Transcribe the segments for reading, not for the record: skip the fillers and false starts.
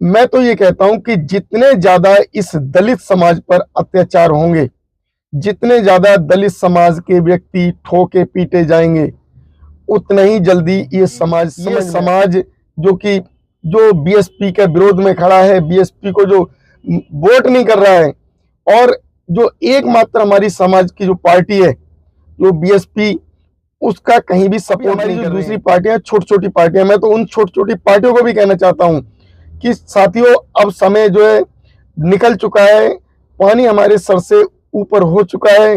मैं तो ये कहता हूं कि जितने ज्यादा इस दलित समाज पर अत्याचार होंगे, जितने ज्यादा दलित समाज के व्यक्ति ठोके पीटे जाएंगे, उतना ही जल्दी ये समाज जो बीएसपी के विरोध में खड़ा है, बीएसपी को जो वोट नहीं कर रहा है, और जो एकमात्र हमारी समाज की जो पार्टी है, जो बीएसपी, उसका कहीं भी सपोर्ट नहीं कर रही। दूसरी पार्टियां, छोटी छोटी पार्टियां, मैं तो उन छोटी छोटी पार्टियों को भी कहना चाहता हूं कि साथियों, अब समय जो है निकल चुका है, पानी हमारे सर से ऊपर हो चुका है।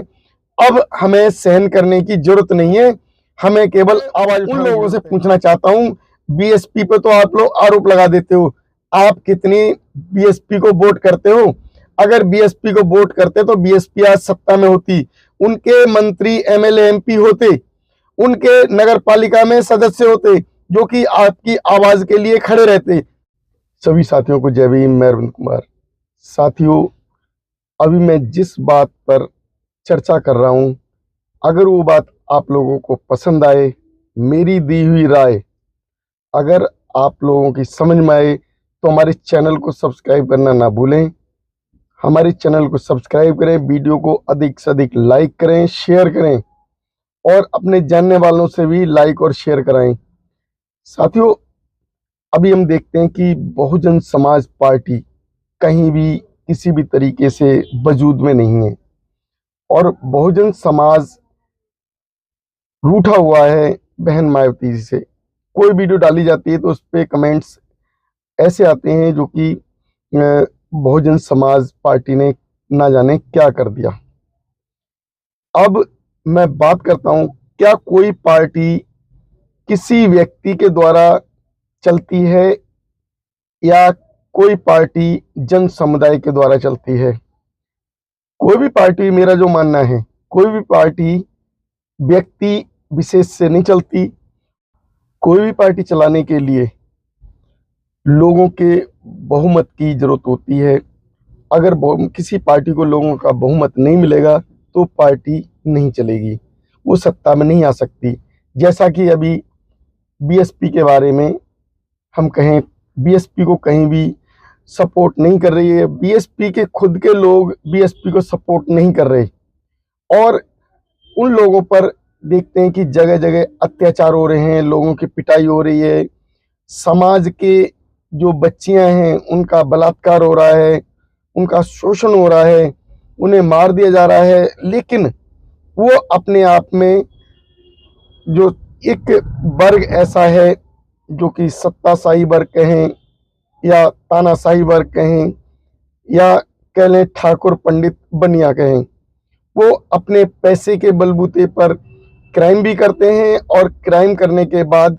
अब हमें सहन करने की जरूरत नहीं है, हमें केवल आवाज उन लोगों से पूछना चाहता हूं, बीएसपी पे तो आप लोग आरोप लगा देते हो, आप कितनी बीएसपी को वोट करते हो? अगर बीएसपी को वोट करते तो बीएसपी आज सत्ता में होती, उनके मंत्री एमएलए एमपी होते, उनके नगर पालिका में सदस्य होते जो कि आपकी आवाज के लिए खड़े रहते। सभी साथियों को जय भीम, मैं अरविंद कुमार। साथियों, अभी मैं जिस बात पर चर्चा कर रहा हूं, अगर वो बात आप लोगों को पसंद आए, मेरी दी हुई राय अगर आप लोगों की समझ में आए, तो हमारे चैनल को सब्सक्राइब करना ना भूलें। हमारे चैनल को सब्सक्राइब करें, वीडियो को अधिक से अधिक लाइक करें, शेयर करें, और अपने जानने वालों से भी लाइक और शेयर कराएं। साथियों, अभी हम देखते हैं कि बहुजन समाज पार्टी कहीं भी किसी भी तरीके से वजूद में नहीं है, और बहुजन समाज रूठा हुआ है बहन मायावती जी से। कोई वीडियो डाली जाती है तो उस पर कमेंट्स ऐसे आते हैं जो कि बहुजन समाज पार्टी ने ना जाने क्या कर दिया। अब मैं बात करता हूं, क्या कोई पार्टी किसी व्यक्ति के द्वारा चलती है या कोई पार्टी जन समुदाय के द्वारा चलती है? कोई भी पार्टी, मेरा जो मानना है, कोई भी पार्टी व्यक्ति विशेष से नहीं चलती। कोई भी पार्टी चलाने के लिए लोगों के बहुमत की जरूरत होती है। अगर किसी पार्टी को लोगों का बहुमत नहीं मिलेगा तो पार्टी नहीं चलेगी, वो सत्ता में नहीं आ सकती। जैसा कि अभी बीएसपी के बारे में हम कहें, बीएसपी को कहीं भी सपोर्ट नहीं कर रही है, बीएसपी के खुद के लोग बीएसपी को सपोर्ट नहीं कर रहे, और उन लोगों पर देखते हैं कि जगह जगह अत्याचार हो रहे हैं, लोगों की पिटाई हो रही है, समाज के जो बच्चियां हैं उनका बलात्कार हो रहा है, उनका शोषण हो रहा है, उन्हें मार दिया जा रहा है। लेकिन वो अपने आप में जो एक वर्ग ऐसा है जो कि सत्ताशाही वर्ग कहें या तानाशाही वर्ग कहें या कह लें ठाकुर पंडित बनिया कहें, वो अपने पैसे के बलबूते पर क्राइम भी करते हैं, और क्राइम करने के बाद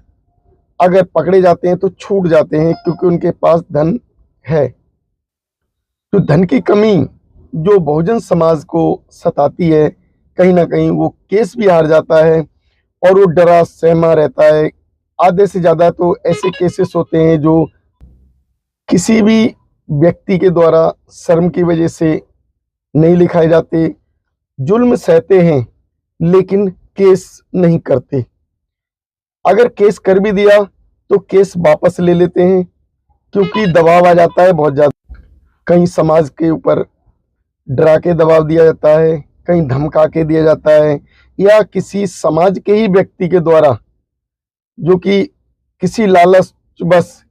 अगर पकड़े जाते हैं तो छूट जाते हैं, क्योंकि उनके पास धन है। तो धन की कमी जो बहुजन समाज को सताती है, कहीं ना कहीं वो केस भी हार जाता है और वो डरा सहमा रहता है। आधे से ज्यादा तो ऐसे केसेस होते हैं जो किसी भी व्यक्ति के द्वारा शर्म की वजह से नहीं लिखाए जाते, जुल्म सहते हैं लेकिन केस नहीं करते। अगर केस कर भी दिया तो केस वापस ले लेते हैं, क्योंकि दबाव आ जाता है बहुत ज्यादा। कहीं समाज के ऊपर डरा के दबाव दिया जाता है, कहीं धमका के दिया जाता है, या किसी समाज के ही व्यक्ति के द्वारा जो कि किसी लालच बस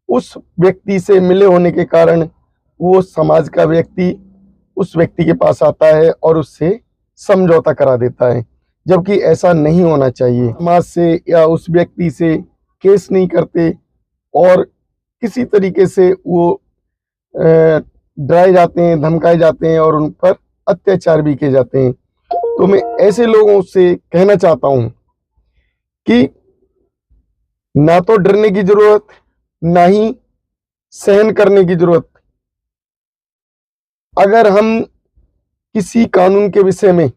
उस व्यक्ति से मिले होने के कारण वो समाज का व्यक्ति उस व्यक्ति के पास आता है और उससे समझौता करा देता है, जबकि ऐसा नहीं होना चाहिए। समाज से या उस व्यक्ति से केस नहीं करते और किसी तरीके से वो डराए जाते हैं, धमकाए जाते हैं और उन पर अत्याचार भी किए जाते हैं। तो मैं ऐसे लोगों से कहना चाहता हूं कि ना तो डरने की जरूरत, ना ही सहन करने की जरूरत। अगर हम किसी कानून के विषय में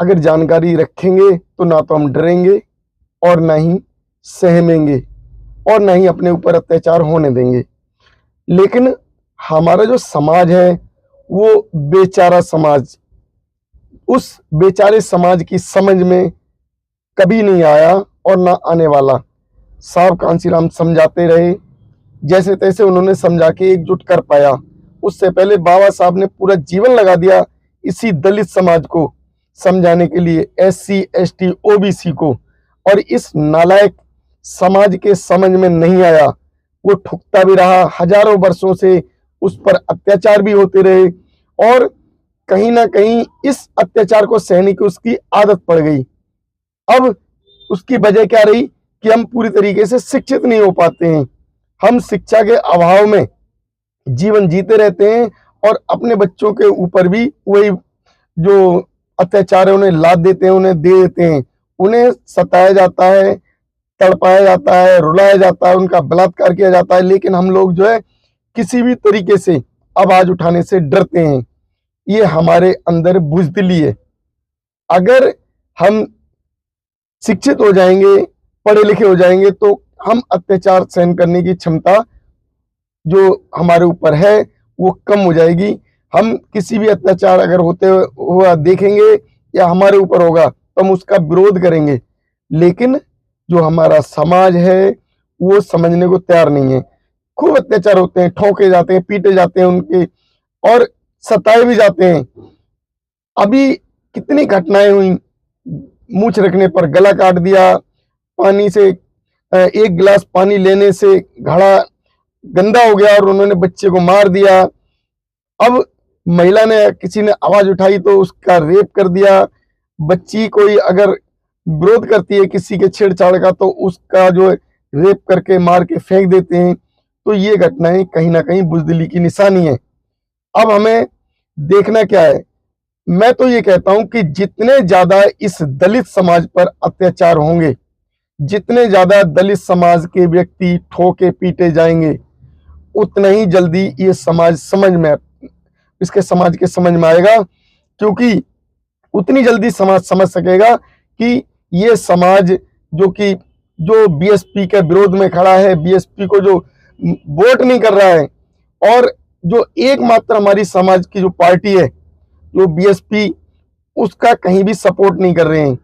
अगर जानकारी रखेंगे तो ना तो हम डरेंगे और ना ही सहमेंगे और ना ही अपने ऊपर अत्याचार होने देंगे। लेकिन हमारा जो समाज है वो बेचारा समाज, उस बेचारे समाज की समझ में कभी नहीं आया और ना आने वाला। साहब कांसीराम समझाते रहे, जैसे तैसे उन्होंने समझा के एकजुट कर पाया। उससे पहले बाबा साहब ने पूरा जीवन लगा दिया इसी दलित समाज को समझाने के लिए, SC ST OBC को, और इस नालायक समाज के समझ में नहीं आया। वो ठुकता भी रहा, हजारों वर्षों से उस पर अत्याचार भी होते रहे, और कहीं ना कहीं इस अत्याचार को सहने की उसकी आदत पड़ गई। अब उसकी वजह क्या रही कि हम पूरी तरीके से शिक्षित नहीं हो पाते हैं। हम शिक्षा के अभाव में जीवन जीते रहते हैं और अपने बच्चों के ऊपर भी वही जो अत्याचार है उन्हें लाद देते हैं, उन्हें दे देते हैं। उन्हें सताया जाता है, तड़पाया जाता है, रुलाया जाता है, उनका बलात्कार किया जाता है, लेकिन हम लोग जो है किसी भी तरीके से आवाज उठाने से डरते हैं। ये हमारे अंदर बुज़दिली है। अगर हम शिक्षित हो जाएंगे, पढ़े लिखे हो जाएंगे, तो हम अत्याचार सहन करने की क्षमता जो हमारे ऊपर है वो कम हो जाएगी। हम किसी भी अत्याचार अगर होते हुआ देखेंगे या हमारे ऊपर होगा तो हम उसका विरोध करेंगे, लेकिन जो हमारा समाज है वो समझने को तैयार नहीं है। खूब अत्याचार होते हैं, ठोके जाते हैं, पीटे जाते हैं उनके, और सताए भी जाते हैं। अभी कितनी घटनाएं हुई, मूछ रखने पर गला काट दिया, पानी से एक गिलास पानी लेने से घड़ा गंदा हो गया और उन्होंने बच्चे को मार दिया। अब महिला ने, किसी ने आवाज उठाई तो उसका रेप कर दिया। बच्ची कोई अगर विरोध करती है किसी के छेड़छाड़ का तो उसका जो रेप करके मार के फेंक देते हैं। तो ये घटनाएं कहीं ना कहीं बुज़दिली की निशानी है। अब हमें देखना क्या है? मैं तो ये कहता हूं कि जितने ज्यादा इस दलित समाज पर अत्याचार होंगे, जितने ज्यादा दलित समाज के व्यक्ति ठोके पीटे जाएंगे, उतना ही जल्दी ये समाज इसके समाज के समझ में आएगा, क्योंकि उतनी जल्दी समाज समझ सकेगा कि ये समाज जो BSP के विरोध में खड़ा है, BSP को जो वोट नहीं कर रहा है, और जो एकमात्र हमारी समाज की जो पार्टी है जो BSP, उसका कहीं भी सपोर्ट नहीं कर रहे हैं।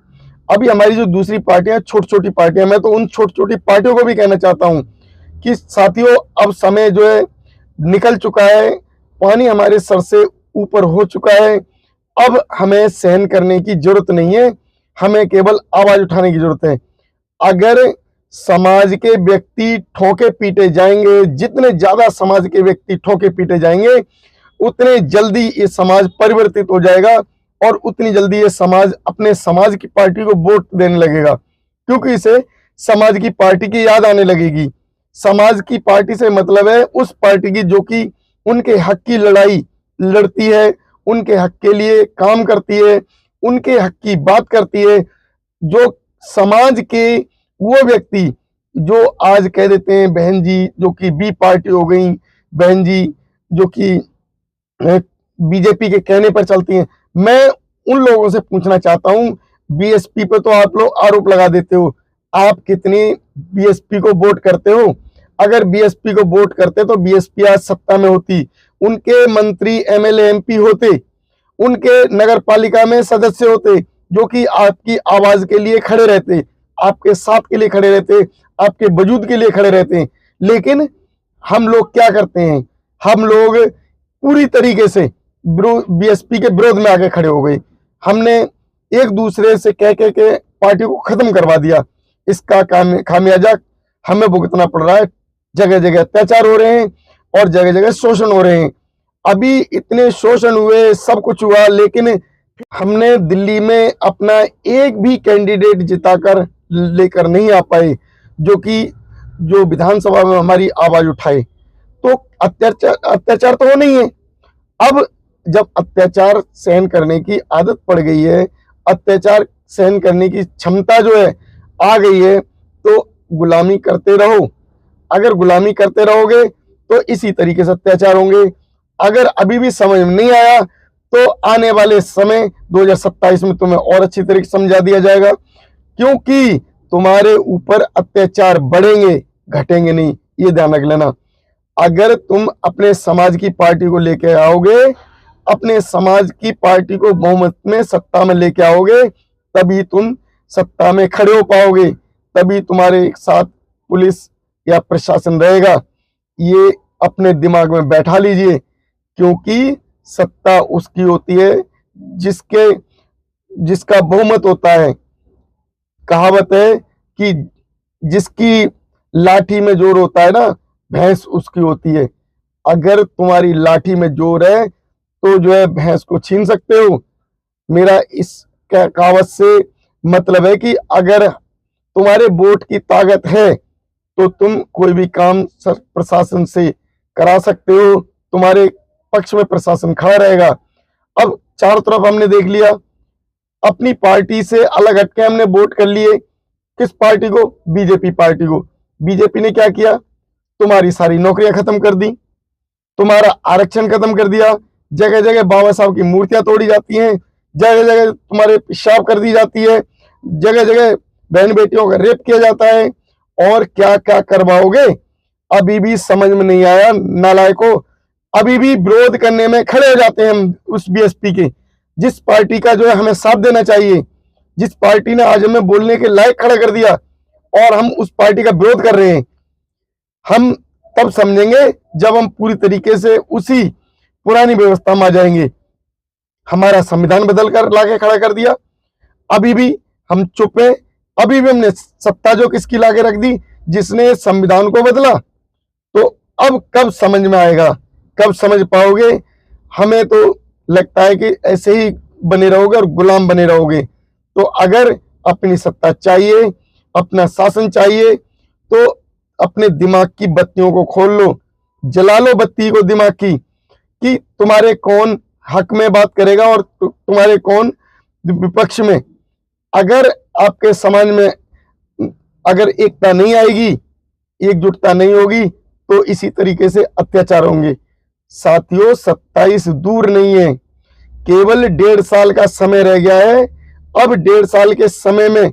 अभी हमारी जो दूसरी पार्टियां, छोटी छोटी पार्टियां, मैं तो उन छोटी छोटी पार्टियों को भी कहना चाहता हूं कि साथियों, अब समय जो है निकल चुका है, पानी हमारे सर से ऊपर हो चुका है। अब हमें सहन करने की जरूरत नहीं है, हमें केवल आवाज उठाने की जरूरत है। अगर समाज के व्यक्ति ठोके पीटे जाएंगे, जितने ज्यादा समाज के व्यक्ति ठोके पीटे जाएंगे, उतने जल्दी ये समाज परिवर्तित हो जाएगा और उतनी जल्दी ये समाज अपने समाज की पार्टी को वोट देने लगेगा, क्योंकि इसे समाज की पार्टी की याद आने लगेगी। समाज की पार्टी से मतलब है उस पार्टी की जो कि उनके हक की लड़ाई लड़ती है, उनके हक के लिए काम करती है, उनके हक की बात करती है। जो समाज के वो व्यक्ति जो आज कह देते हैं बहन जी, जो कि बी पार्टी हो गई, बहन जी जो कि बीजेपी के कहने पर चलती हैं, मैं उन लोगों से पूछना चाहता हूं, BSP पे तो आप लोग आरोप लगा देते हो, आप कितनी BSP को वोट करते हो? अगर BSP को वोट करते तो BSP आज सत्ता में होती, उनके मंत्री MLA MP होते, उनके नगर पालिका में सदस्य होते जो कि आपकी आवाज के लिए खड़े रहते, आपके साथ के लिए खड़े रहते, आपके वजूद के लिए खड़े रहते हैं। लेकिन हम लोग क्या करते हैं? हम लोग पूरी तरीके से BSP के विरोध में आके खड़े हो गए। हमने एक दूसरे से कह के पार्टी को खत्म करवा दिया। इसका खामियाजा हमें भुगतना पड़ रहा है। जगह जगह अत्याचार हो रहे हैं और जगह जगह शोषण हो रहे हैं। अभी इतने शोषण हुए, सब कुछ हुआ, लेकिन हमने दिल्ली में अपना एक भी कैंडिडेट जिताकर लेकर नहीं आ पाए जो विधानसभा में हमारी आवाज उठाए। तो अत्याचार तो वो नहीं है। अब जब अत्याचार सहन करने की आदत पड़ गई है, अत्याचार सहन करने की क्षमता जो है आ गई है, तो गुलामी करते रहो। अगर गुलामी करते रहोगे तो इसी तरीके से अत्याचार होंगे। अगर अभी भी समझ में नहीं आया तो आने वाले समय 2027 में तुम्हें और अच्छी तरीके से समझा दिया जाएगा, क्योंकि तुम्हारे ऊपर अत्याचार बढ़ेंगे, घटेंगे नहीं, ये ध्यान रख लेना। अगर तुम अपने समाज की पार्टी को लेके आओगे, अपने समाज की पार्टी को बहुमत में सत्ता में लेके आओगे, तभी तुम सत्ता में खड़े हो पाओगे, तभी तुम्हारे साथ पुलिस या प्रशासन रहेगा। ये अपने दिमाग में बैठा लीजिए, क्योंकि सत्ता उसकी होती है जिसका बहुमत होता है। कहावत है कि जिसकी लाठी में जोर होता है ना, भैंस उसकी होती है। अगर तुम्हारी लाठी में जोर है तो जो है भैंस को छीन सकते हो। मेरा इस कहावत से मतलब है कि अगर तुम्हारे वोट की ताकत है तो तुम कोई भी काम प्रशासन से करा सकते हो, तुम्हारे पक्ष में प्रशासन खड़ा रहेगा। अब चारों तरफ हमने देख लिया, अपनी पार्टी से अलग हटके हमने वोट कर लिए किस पार्टी को? बीजेपी पार्टी को। बीजेपी ने क्या किया? तुम्हारी सारी नौकरियां खत्म कर दी, तुम्हारा आरक्षण खत्म कर दिया, जगह जगह बाबा साहब की मूर्तियां तोड़ी जाती हैं, जगह जगह तुम्हारे पेशाब कर दी जाती है, जगह जगह बहन बेटियों का रेप किया जाता है, और क्या क्या करवाओगे अभी भी समझ में नहीं आया नालायकों। अभी भी विरोध करने में खड़े हो जाते हैं हम उस बीएसपी के, जिस पार्टी का जो है हमें साथ देना चाहिए, जिस पार्टी ने आज हमें बोलने के लायक खड़ा कर दिया, और हम उस पार्टी का विरोध कर रहे हैं। हम तब समझेंगे जब हम पूरी तरीके से उसी पुरानी व्यवस्था में आ जाएंगे। हमारा संविधान बदल कर लाके खड़ा कर दिया, अभी भी हम चुप हैं। अभी भी हमने सत्ता जो किसकी लाके रख दी? जिसने संविधान को बदला। तो अब कब समझ में आएगा, कब समझ पाओगे? हमें तो लगता है कि ऐसे ही बने रहोगे और गुलाम बने रहोगे। तो अगर अपनी सत्ता चाहिए, अपना शासन चाहिए, तो अपने दिमाग की बत्तियों को खोल लो, जला लो बत्ती को दिमाग की, कि तुम्हारे कौन हक में बात करेगा और तुम्हारे कौन विपक्ष में। अगर आपके समाज में अगर एकता नहीं आएगी, एकजुटता नहीं होगी, तो इसी तरीके से अत्याचार होंगे। साथियों, 27 दूर नहीं है, केवल 1.5 साल का समय रह गया है। अब 1.5 साल के समय में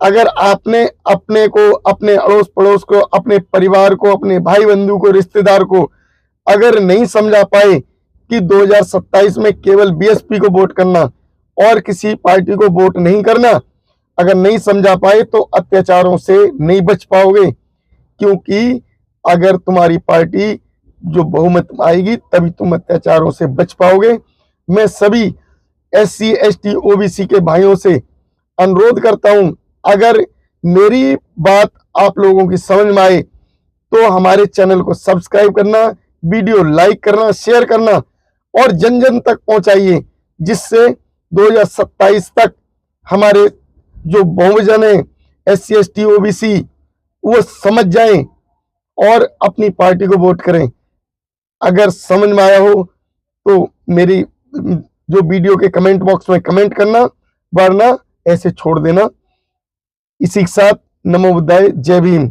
अगर आपने अपने को, अपने अड़ोस पड़ोस को, अपने परिवार को, अपने भाई बंधु को, रिश्तेदार को अगर नहीं समझा पाए कि 2027 में केवल बीएसपी को वोट करना और किसी पार्टी को वोट नहीं करना, अगर नहीं समझा पाए तो अत्याचारों से नहीं बच पाओगे। क्योंकि अगर तुम्हारी पार्टी जो बहुमत आएगी तभी तुम अत्याचारों से बच पाओगे। मैं सभी SC ST OBC के भाइयों से अनुरोध करता हूं, अगर मेरी बात आप लोगों की समझ में आए तो हमारे चैनल को सब्सक्राइब करना, वीडियो लाइक करना, शेयर करना और जन जन तक पहुंचाइए, जिससे 2027 तक हमारे जो बहुजन है SC ST OBC वो समझ जाएं और अपनी पार्टी को वोट करें। अगर समझ में आया हो तो मेरी जो वीडियो के कमेंट बॉक्स में कमेंट करना, वरना ऐसे छोड़ देना। इसी के साथ नमो बुद्धाय, जय भीम।